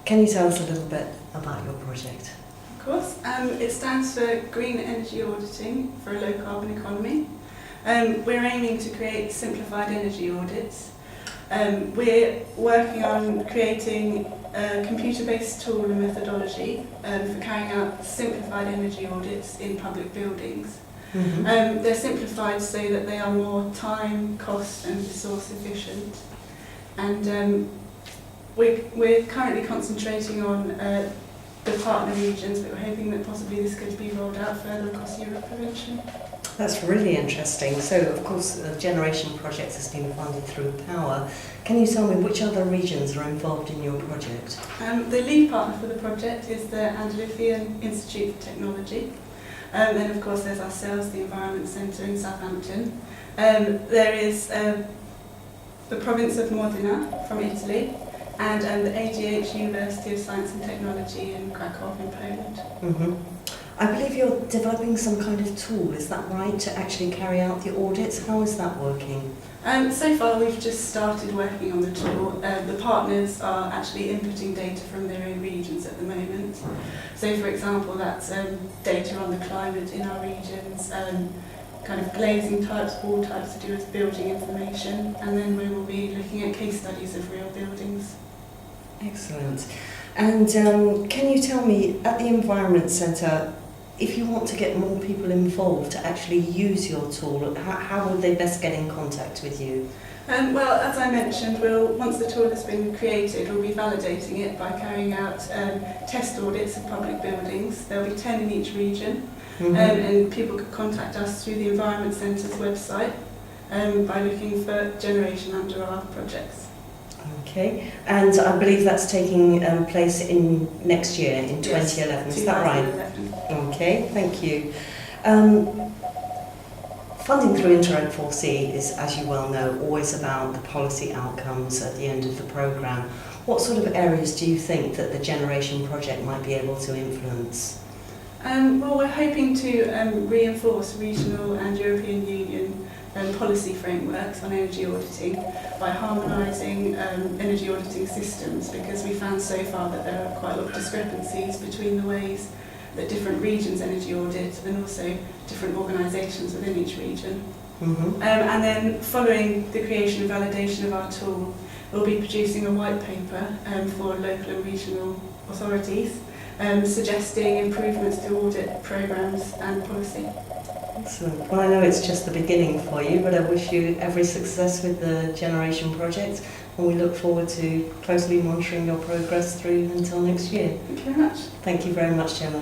Can you tell us a little bit about your project? Of course. It stands for Green Energy Auditing for a Low Carbon Economy. We're aiming to create simplified energy audits. We're working on creating a computer-based tool and methodology for carrying out simplified energy audits in public buildings. Mm-hmm. They're simplified so that they are more time, cost and resource efficient. And we're currently concentrating on the partner regions, but we're hoping that possibly this could be rolled out further across Europe eventually. That's really interesting. So, of course, the Generation Project has been funded through Power. Can you tell me which other regions are involved in your project? The lead partner for the project is the Andalusian Institute for Technology. Then, of course, there's ourselves, the Environment Centre in Southampton. There is the province of Modena from Italy, and the AGH University of Science and Technology in Krakow in Poland. Mm-hmm. I believe you're developing some kind of tool, is that right, to actually carry out the audits? How is that working? So far we've just started working on the tool. The partners are actually inputting data from their own regions at the moment. So for example, that's data on the climate in our regions, kind of glazing types, wall types to do with building information, and then we will be looking at case studies of real buildings. Excellent. And can you tell me, at the Environment Centre, if you want to get more people involved to actually use your tool, how will they best get in contact with you? Well, as I mentioned, once the tool has been created, we'll be validating it by carrying out test audits of public buildings. There'll be 10 in each region, Mm-hmm. and people could contact us through the Environment Centre's website by looking for Generation under our projects. Okay, and I believe that's taking place in next year, in 2011, Yes, is that right? 2011. Okay, thank you. Funding through Interreg 4C is, as you well know, always about the policy outcomes at the end of the programme. What sort of areas do you think that the Generation Project might be able to influence? Well, we're hoping to reinforce regional and European Union policy frameworks on energy auditing by harmonising energy auditing systems, because we found so far that there are quite a lot of discrepancies between the ways that different regions energy audit and also different organisations within each region. Mm-hmm. And then following the creation and validation of our tool, we'll be producing a white paper for local and regional authorities suggesting improvements to audit programmes and policy. Excellent. Well, I know it's just the beginning for you, but I wish you every success with the Generation Project, and we look forward to closely monitoring your progress through until next year. Thank you very much. Thank you very much, Gemma.